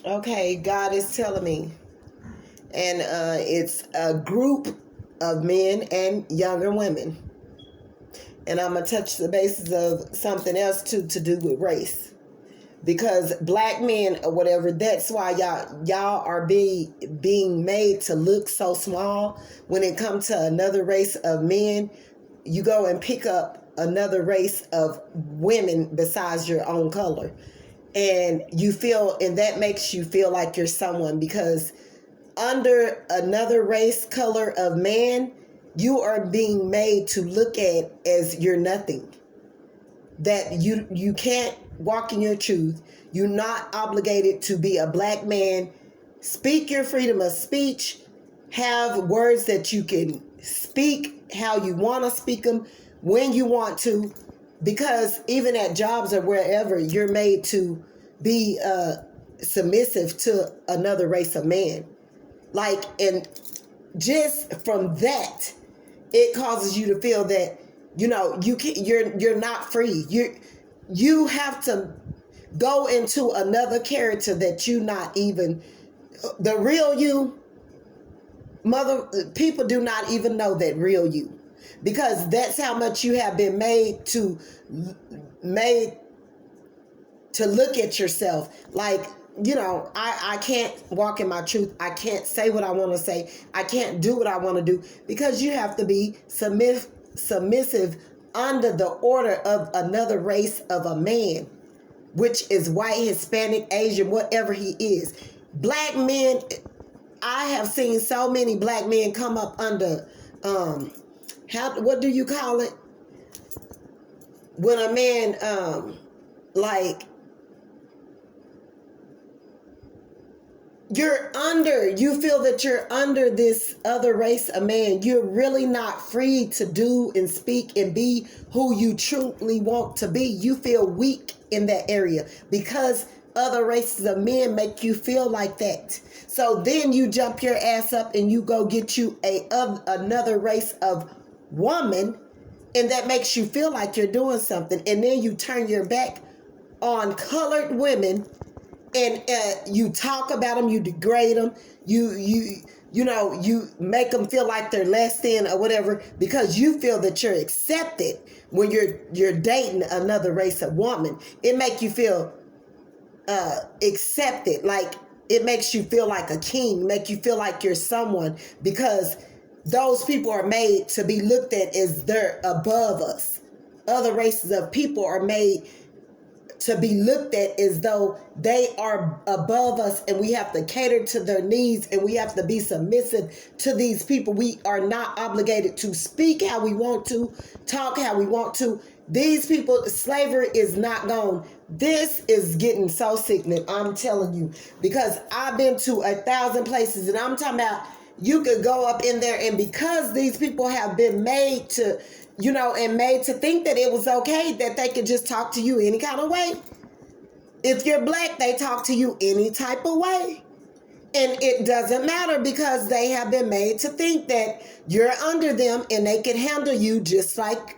Okay, God is telling me, and it's a group of men and younger women. And I'm going to touch the basis of something else too to do with race. Because black men or whatever, that's why y'all are being made to look so small. When it comes to another race of men, you go and pick up another race of women besides your own color. And that makes you feel like you're someone, because under another race color of man, you are being made to look at as you're nothing. That you can't walk in your truth. You're not obligated to be a black man. Speak your freedom of speech. Have words that you can speak how you want to speak them, when you want to. Because even at jobs or wherever, you're made to be submissive to another race of man. Like, and just from that, it causes you to feel that, you're not free. You have to go into another character that you not even, the real you. People do not even know that real you, because that's how much you have been made to look at yourself. Like, I can't walk in my truth. I can't say what I want to say. I can't do what I want to do, because you have to be submissive under the order of another race of a man, which is white, Hispanic, Asian, whatever he is. Black men, I have seen so many black men come up under, what do you call it? When a man, you feel that you're under this other race of man. You're really not free to do and speak and be who you truly want to be. You feel weak in that area because other races of men make you feel like that. So then you jump your ass up and you go get you another race of woman, and that makes you feel like you're doing something. And then you turn your back on colored women, and you talk about them, you degrade them, you make them feel like they're less than or whatever, because you feel that you're accepted when you're dating another race of woman. It makes you feel accepted, like it makes you feel like a king, make you feel like you're someone, because those people are made to be looked at as they're above us. Other races of people are made to be looked at as though they are above us, and we have to cater to their needs, and we have to be submissive to these people. We are not obligated to speak how we want to, talk how we want to. These people, slavery is not gone. This is getting so sickening, I'm telling you, because I've been to 1,000 places, and I'm talking about you could go up in there, and because these people have been made to, and made to think that it was okay that they could just talk to you any kind of way. If you're black, they talk to you any type of way. And it doesn't matter, because they have been made to think that you're under them and they can handle you just like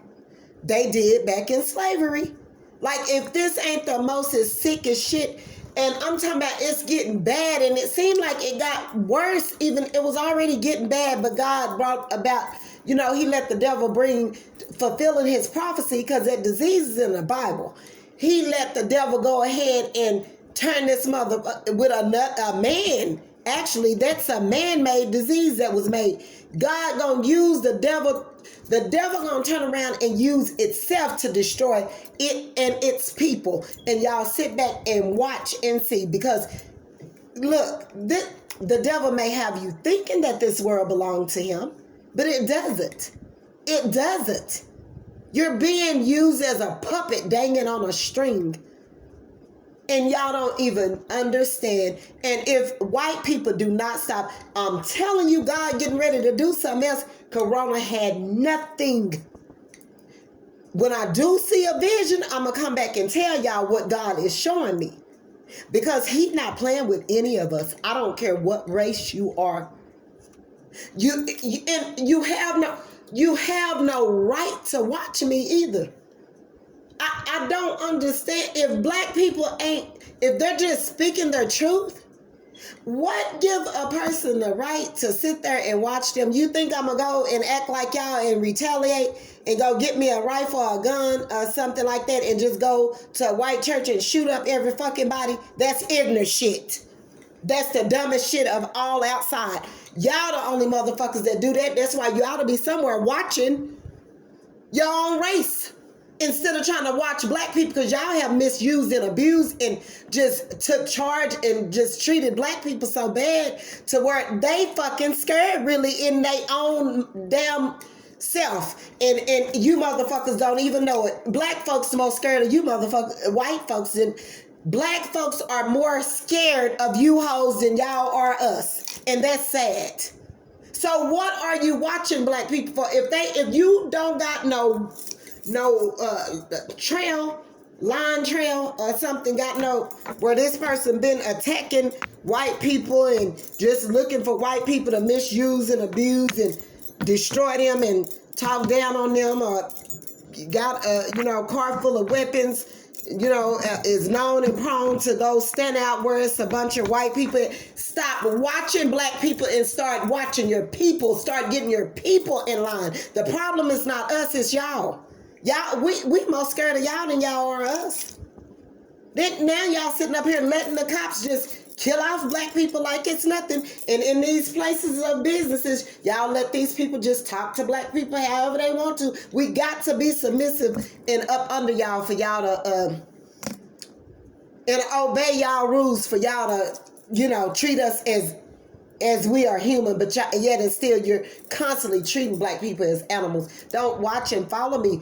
they did back in slavery. Like, if this ain't the most sickest shit, and I'm talking about it's getting bad, and it seemed like it got worse. Even it was already getting bad, but God brought about, he let the devil bring fulfilling his prophecy, because that disease is in the Bible. He let the devil go ahead and turn this mother with a man. Actually, that's a man-made disease that was made. God gonna use the devil. The devil gonna turn around and use itself to destroy it and its people. And y'all sit back and watch and see, because look, the devil may have you thinking that this world belongs to him, but it doesn't. It doesn't. You're being used as a puppet dangling on a string, and y'all don't even understand. And if white people do not stop, I'm telling you, God getting ready to do something else. Corona had nothing. When I do see a vision, I'm going to come back and tell y'all what God is showing me, because he's not playing with any of us. I don't care what race you are. You have no right to watch me either. I don't understand if black people if they're just speaking their truth, What give a person the right to sit there and watch them? You think I'm going to go and act like y'all and retaliate and go get me a rifle or a gun or something like that and just go to a white church and shoot up every fucking body? That's ignorant shit. That's the dumbest shit of all outside. Y'all the only motherfuckers that do that. That's why you ought to be somewhere watching your own race instead of trying to watch black people, because y'all have misused and abused and just took charge and just treated black people so bad to where they fucking scared really in their own damn self. And you motherfuckers don't even know it. Black folks the most scared of you motherfuckers, white folks, and black folks are more scared of you hoes than y'all are us. And that's sad. So what are you watching black people for? If you don't got no line trail or something, got no where this person been attacking white people and just looking for white people to misuse and abuse and destroy them and talk down on them, or got a car full of weapons, is known and prone to go stand out where it's a bunch of white people. Stop watching black people and start watching your people. Start getting your people in line. The problem is not us, it's y'all. Y'all, we more scared of y'all than y'all are us. Then now y'all sitting up here letting the cops just kill off black people like it's nothing. And in these places of businesses, y'all let these people just talk to black people however they want to. We got to be submissive and up under y'all for y'all to and obey y'all rules, for y'all to treat us as we are human, but yet and still you're constantly treating black people as animals. Don't watch and follow me.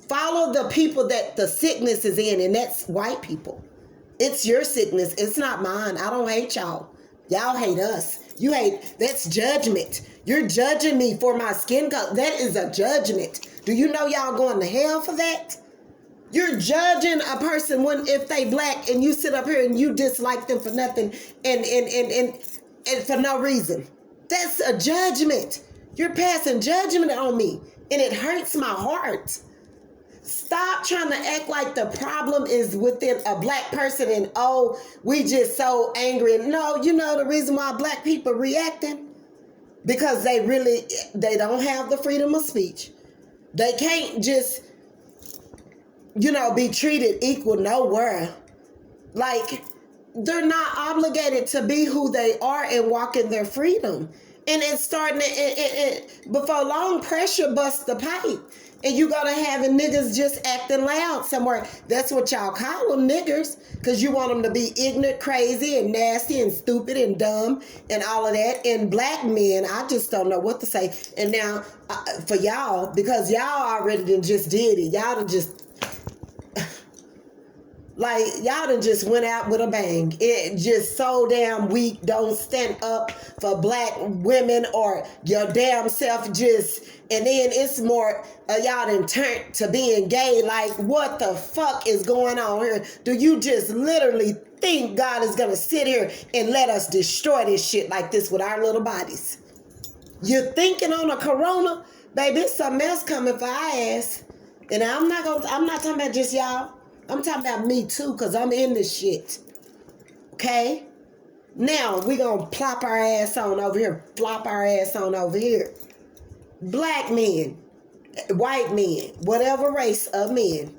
Follow the people that the sickness is in, and that's white people. It's your sickness. It's not mine. I don't hate y'all. Y'all hate us. You hate, that's judgment. You're judging me for my skin color. That is a judgment. Do you know y'all going to hell for that? You're judging a person if they black, and you sit up here and you dislike them for nothing and for no reason. That's a judgment. You're passing judgment on me, and it hurts my heart. Stop trying to act like the problem is within a black person and, we just so angry. No, the reason why black people reacting? Because they don't have the freedom of speech. They can't just, be treated equal nowhere. Like, they're not obligated to be who they are and walk in their freedom. And it's starting to, before long, pressure busts the pipe. And you gotta having niggas just acting loud somewhere. That's what y'all call them, niggers. Because you want them to be ignorant, crazy, and nasty, and stupid, and dumb, and all of that. And black men, I just don't know what to say. And now, for y'all, because y'all already done just did it. Y'all done just... y'all done just went out with a bang. It just so damn weak. Don't stand up for black women or your damn self and then it's more, y'all done turned to being gay. Like, what the fuck is going on here? Do you just literally think God is going to sit here and let us destroy this shit like this with our little bodies? You're thinking on a corona? Baby, there's something else coming for our ass. And I'm not talking about just y'all. I'm talking about me too, because I'm in this shit. Okay? Now, we going to plop our ass on over here. Flop our ass on over here. Black men, white men, whatever race of men,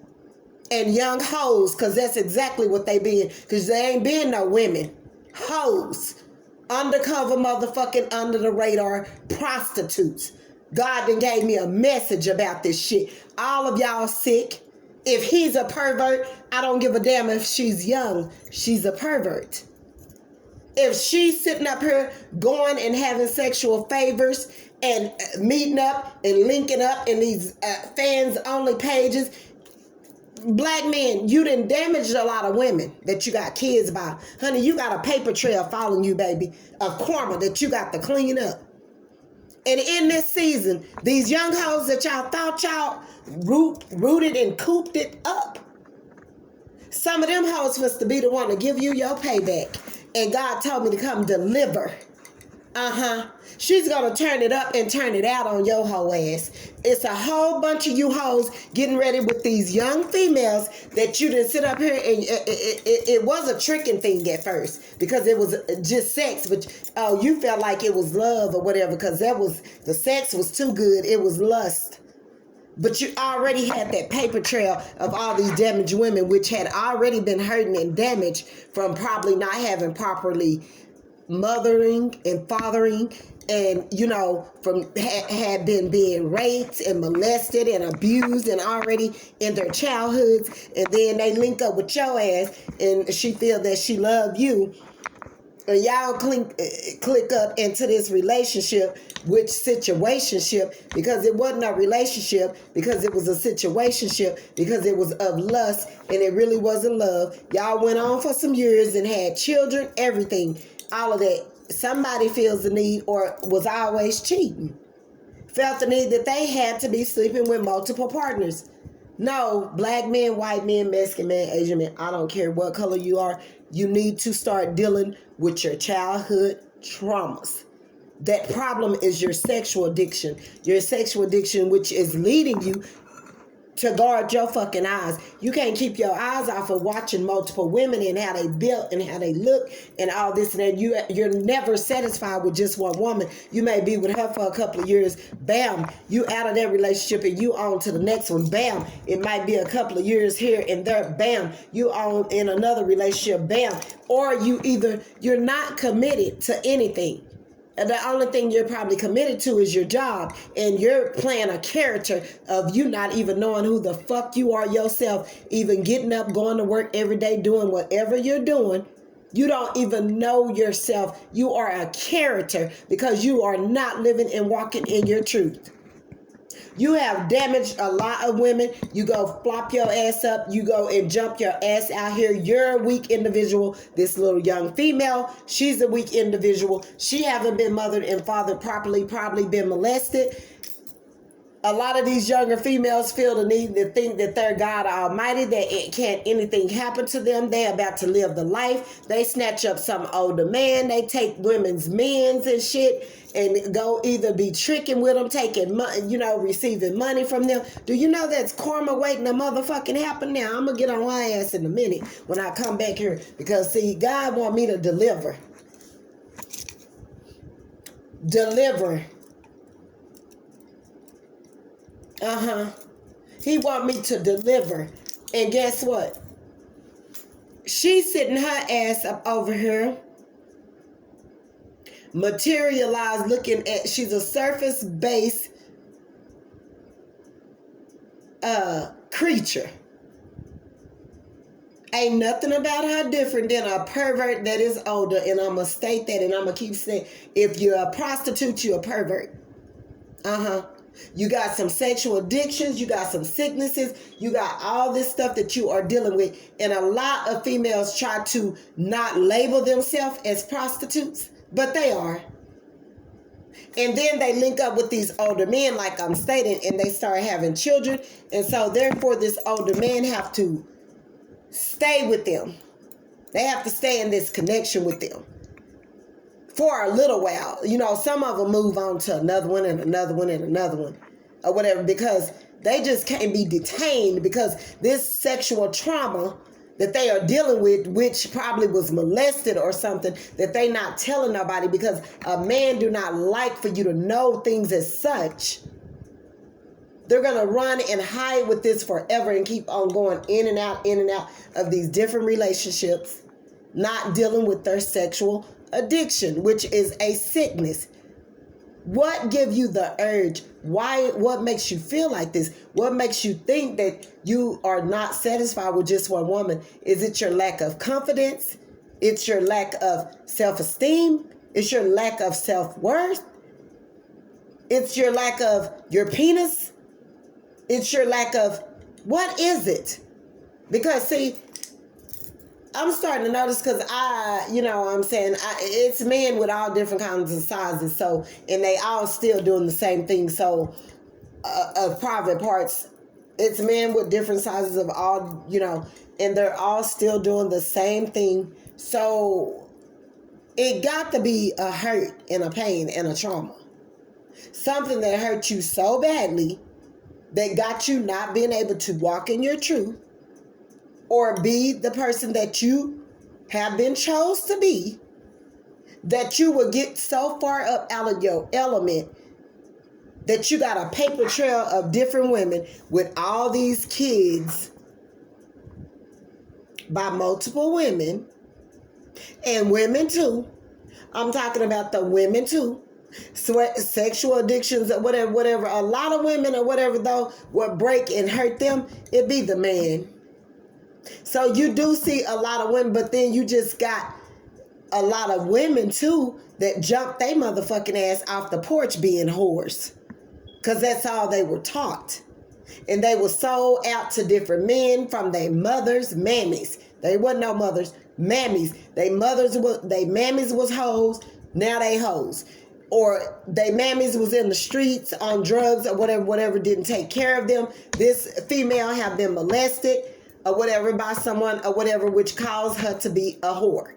and young hoes, because that's exactly what they been, because they ain't been no women. Hoes. Undercover motherfucking under the radar prostitutes. God done gave me a message about this shit. All of y'all sick. If he's a pervert, I don't give a damn if she's young. She's a pervert. If she's sitting up here going and having sexual favors and meeting up and linking up in these fans-only pages, black men, you done damaged a lot of women that you got kids by. Honey, you got a paper trail following you, baby. A karma that you got to clean up. And in this season, these young hoes that y'all thought y'all rooted and cooped it up. Some of them hoes was to be the one to give you your payback. And God told me to come deliver She's gonna turn it up and turn it out on your hoe ass. It's a whole bunch of you hoes getting ready with these young females that you didn't sit up here and it was a tricking thing at first because it was just sex, but you felt like it was love or whatever because the sex was too good. It was lust. But you already had that paper trail of all these damaged women, which had already been hurting and damaged from probably not having properly mothering and fathering, and from had been being raped and molested and abused and already in their childhoods, and then they link up with your ass and she feel that she love you, and y'all click up into this relationship, which situationship, because it wasn't a relationship, because it was a situationship, because it was of lust and it really wasn't love. Y'all went on for some years and had children, everything, all of that. Somebody feels the need or was always cheating, felt the need that they had to be sleeping with multiple partners. No, black men, white men, Mexican men, Asian men, I don't care what color you are, you need to start dealing with your childhood traumas. That problem is your sexual addiction. Your sexual addiction, which is leading you to guard your fucking eyes. You can't keep your eyes off of watching multiple women and how they built and how they look and all this and that. You're never satisfied with just one woman. You may be with her for a couple of years. Bam, you out of that relationship and you on to the next one. Bam, it might be a couple of years here and there. Bam, you on in another relationship. Bam, or you're not committed to anything. The only thing you're probably committed to is your job, and you're playing a character of you not even knowing who the fuck you are yourself, even getting up, going to work every day, doing whatever you're doing. You don't even know yourself. You are a character because you are not living and walking in your truth. You have damaged a lot of women. You go flop your ass up. You go and jump your ass out here. You're a weak individual. This little young female, she's a weak individual. She haven't been mothered and fathered properly, probably been molested. A lot of these younger females feel the need to think that they're God Almighty, that it can't anything happen to them. They're about to live the life. They snatch up some older man. They take women's men's and shit and go either be tricking with them, taking money, receiving money from them. Do you know that's karma waiting to motherfucking happen now? I'm going to get on my ass in a minute when I come back here because, see, God want me to deliver. He want me to deliver. And guess what? She's sitting her ass up over here, materialized, looking at, she's a surface-based creature. Ain't nothing about her different than a pervert that is older. And I'm going to state that, and I'm going to keep saying, if you're a prostitute, you're a pervert. You got some sexual addictions, you got some sicknesses, you got all this stuff that you are dealing with. And a lot of females try to not label themselves as prostitutes, but they are. And then they link up with these older men, like I'm stating, and they start having children. And so therefore this older man have to stay with them. They have to stay in this connection with them for a little while. Some of them move on to another one and another one and another one or whatever, because they just can't be detained because this sexual trauma that they are dealing with, which probably was molested or something, that they not telling nobody, because a man do not like for you to know things as such. They're going to run and hide with this forever and keep on going in and out of these different relationships, not dealing with their sexual addiction, which is a sickness. What gives you the urge? Why? What makes you feel like this? What makes you think that you are not satisfied with just one woman? Is it your lack of confidence? It's your lack of self-esteem? It's your lack of self-worth? It's your lack of your penis? It's your lack of, what is it? Because see, I'm starting to notice, because it's men with all different kinds of sizes, so, and they all still doing the same thing. So of private parts, it's men with different sizes of all, and they're all still doing the same thing. So it got to be a hurt and a pain and a trauma. Something that hurt you so badly that got you not being able to walk in your truth or be the person that you have been chose to be, that you will get so far up out of your element that you got a paper trail of different women with all these kids by multiple women, and women too. I'm talking about the women too. Sexual addictions or whatever. A lot of women or whatever, though, what break and hurt them, it be the man. So you do see a lot of women, but then you just got a lot of women too that jump they motherfucking ass off the porch being whores. Because that's all they were taught. And they were sold out to different men from their mothers, mammies. They wasn't no mothers, mammies. They mammies was hoes, now they hoes. Or they mammies was in the streets on drugs or whatever didn't take care of them. This female have been molested or whatever by someone or whatever, which caused her to be a whore.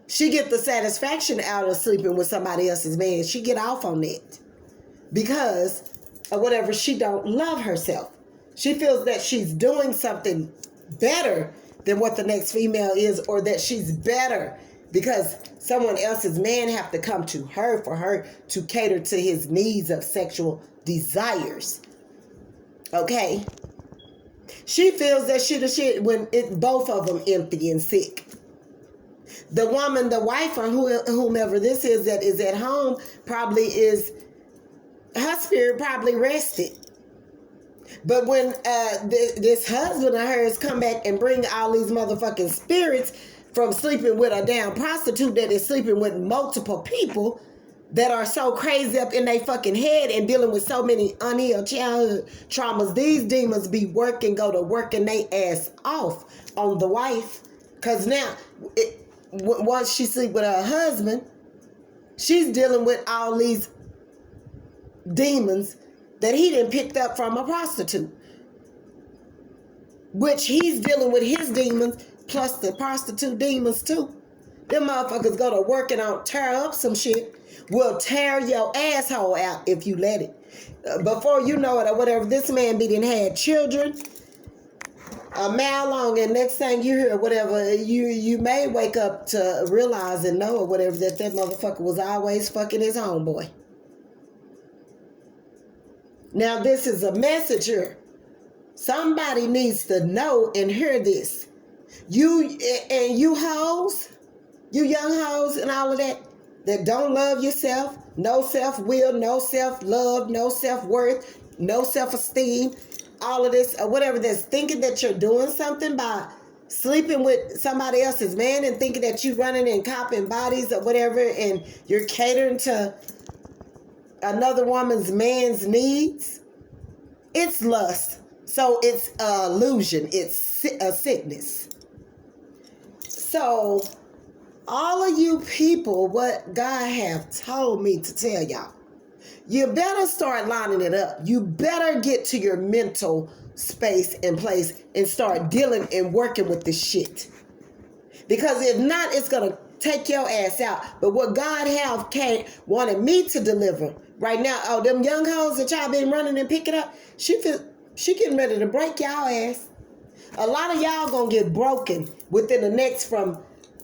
She get the satisfaction out of sleeping with somebody else's man. She get off on it because or whatever, she don't love herself. She feels that she's doing something better than what the next female is, or that she's better because someone else's man have to come to her for her to cater to his needs of sexual desires. Okay? She feels that she the shit when both of them empty and sick. The woman, the wife, or whomever this is that is at home probably is, her spirit probably rested. But when this husband of hers come back and bring all these motherfucking spirits from sleeping with a damn prostitute that is sleeping with multiple people that are so crazy up in their fucking head and dealing with so many unhealed childhood traumas, these demons be working, go to working they ass off on the wife. Because now, once she sleep with her husband, she's dealing with all these demons that he done picked up from a prostitute, which he's dealing with his demons plus the prostitute demons too. Them motherfuckers go to work and don't tear up some shit, will tear your asshole out if you let it. Before you know it or whatever, this man be done had children a mile long, and next thing you hear whatever, you may wake up to realize and know or whatever that motherfucker was always fucking his homeboy. Now this is a messenger. Somebody needs to know and hear this. You hoes, you young hoes and all of that don't love yourself, no self-will, no self-love, no self-worth, no self-esteem, all of this or whatever, that's thinking that you're doing something by sleeping with somebody else's man and thinking that you running and copping bodies or whatever and you're catering to another woman's man's needs. It's lust. So it's an illusion. It's a sickness. So all of you people, what God have told me to tell y'all, you better start lining it up. You better get to your mental space and place and start dealing and working with this shit. Because if not, it's going to take your ass out. But what God have wanted me to deliver right now, them young hoes that y'all been running and picking up, she getting ready to break y'all ass. A lot of y'all gonna get broken within the next, from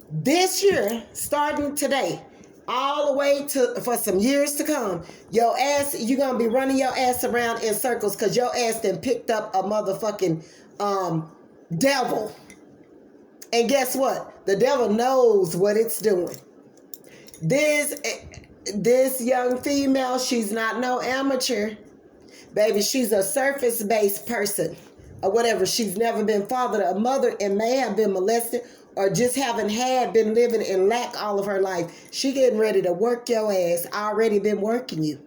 this year, starting today, all the way to for some years to come. Your ass, you gonna be running your ass around in circles because your ass done picked up a motherfucking devil. And guess what? The devil knows what it's doing. This young female, she's not no amateur. Baby, she's a surface-based person or whatever. She's never been fathered or mother and may have been molested or just been living in lack all of her life. She getting ready to work your ass, already been working you.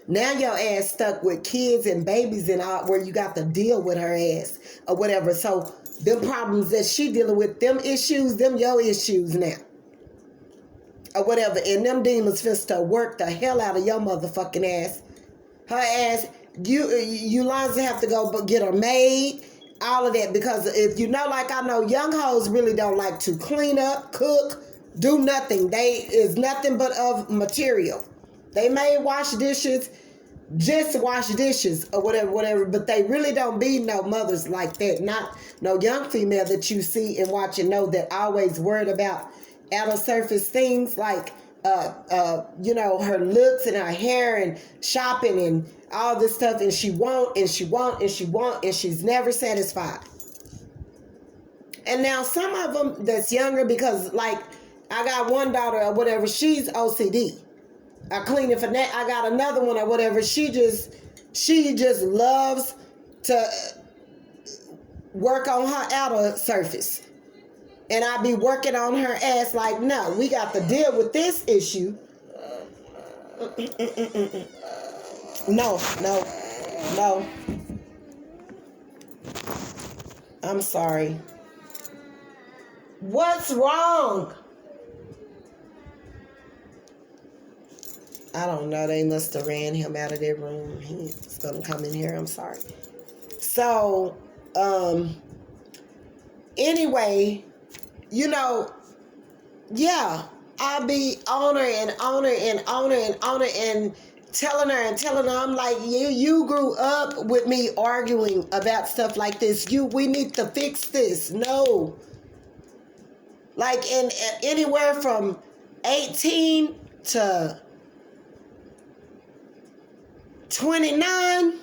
Now your ass stuck with kids and babies and all, where you got to deal with her ass or whatever. So them problems that she dealing with, them issues, them your issues now. Or whatever. And them demons finna to work the hell out of your motherfucking ass. Her ass, you lines have to go get her maid, all of that. Because if you know, like I know, young hoes really don't like to clean up, cook, do nothing. They is nothing but of material. They may wash dishes, just wash dishes or whatever, but they really don't be no mothers like that. Not no young female that you see and watch and know that always worried about outer surface things like her looks and her hair and shopping and all this stuff, and she won't and she's never satisfied. And now some of them that's younger, because like I got one daughter or whatever, she's OCD. I clean it for that. I got another one or whatever. She just loves to work on her outer surface. And I be working on her ass like, no, we got to deal with this issue. No. I'm sorry. What's wrong? I don't know. They must have ran him out of their room. He's going to come in here. I'm sorry. So, anyway, yeah, I'll be on her and telling her. I'm like, you grew up with me arguing about stuff like this. We need to fix this. No. Like in anywhere from 18 to 29,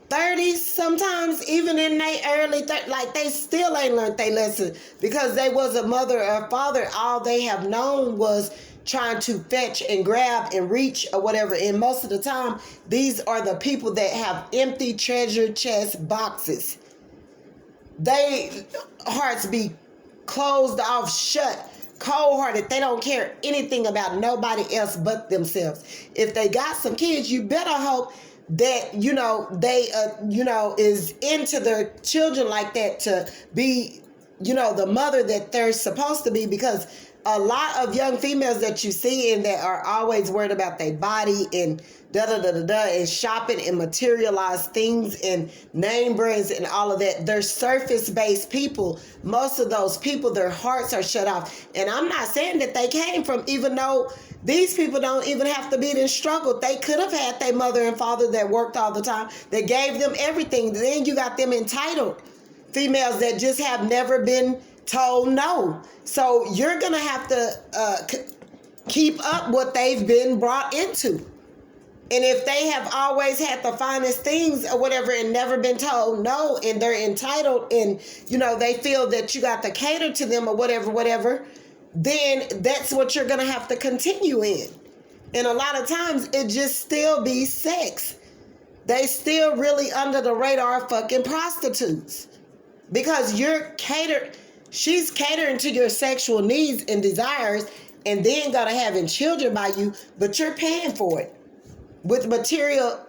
30, sometimes even in their early 30s, like they still ain't learned their lesson because they was a mother or father. All they have known was trying to fetch and grab and reach or whatever. And most of the time, these are the people that have empty treasure chest boxes. They hearts be closed off, shut, cold-hearted. They don't care anything about nobody else but themselves. If they got some kids, you better hope that they is into their children like that, to be the mother that they're supposed to be, because a lot of young females that you see and that are always worried about their body and and shopping and materialized things and name brands and all of that, they're surface-based people. Most of those people, their hearts are shut off. And I'm not saying that they came from, even though these people don't even have to be in struggle. They could have had their mother and father that worked all the time, that gave them everything. Then you got them entitled females that just have never been told no. So you're going to have to keep up what they've been brought into. And if they have always had the finest things or whatever and never been told no, and they're entitled and, they feel that you got to cater to them or whatever, then that's what you're going to have to continue in. And a lot of times it just still be sex. They still really under the radar fucking prostitutes. Because she's catering to your sexual needs and desires and then going to having children by you, but you're paying for it. With material,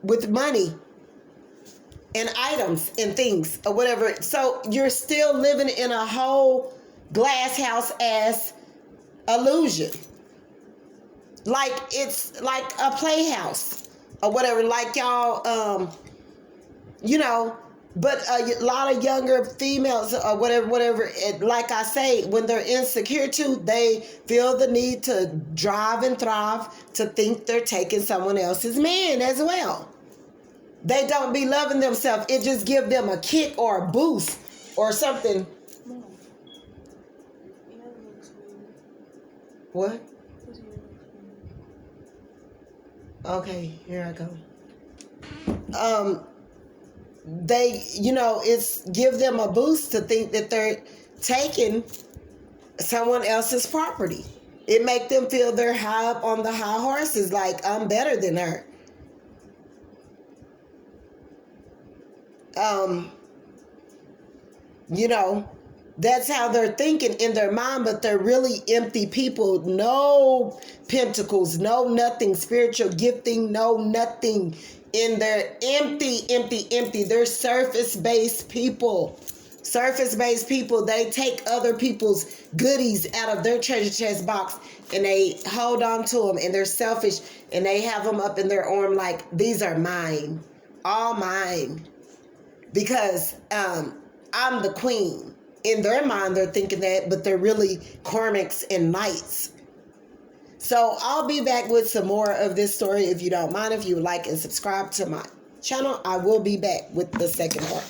with money and items and things or whatever. So you're still living in a whole glass house ass illusion. Like it's like a playhouse or whatever. Like y'all, but a lot of younger females or whatever, like I say, when they're insecure too, they feel the need to drive and thrive to think they're taking someone else's man as well. They don't be loving themselves. It just give them a kick or a boost or something. What? Okay, here I go. They, it's give them a boost to think that they're taking someone else's property. It make them feel they're high up on the high horses, like I'm better than her. That's how they're thinking in their mind, but they're really empty people. No pentacles, no nothing, spiritual gifting, no nothing. In their empty. They're surface-based people. Surface-based people, they take other people's goodies out of their treasure chest box and they hold on to them, and they're selfish, and they have them up in their arm like, these are mine, all mine, because I'm the queen. In their mind, they're thinking that, but they're really karmics and knights. So I'll be back with some more of this story. If you don't mind, if you would like and subscribe to my channel, I will be back with the second part.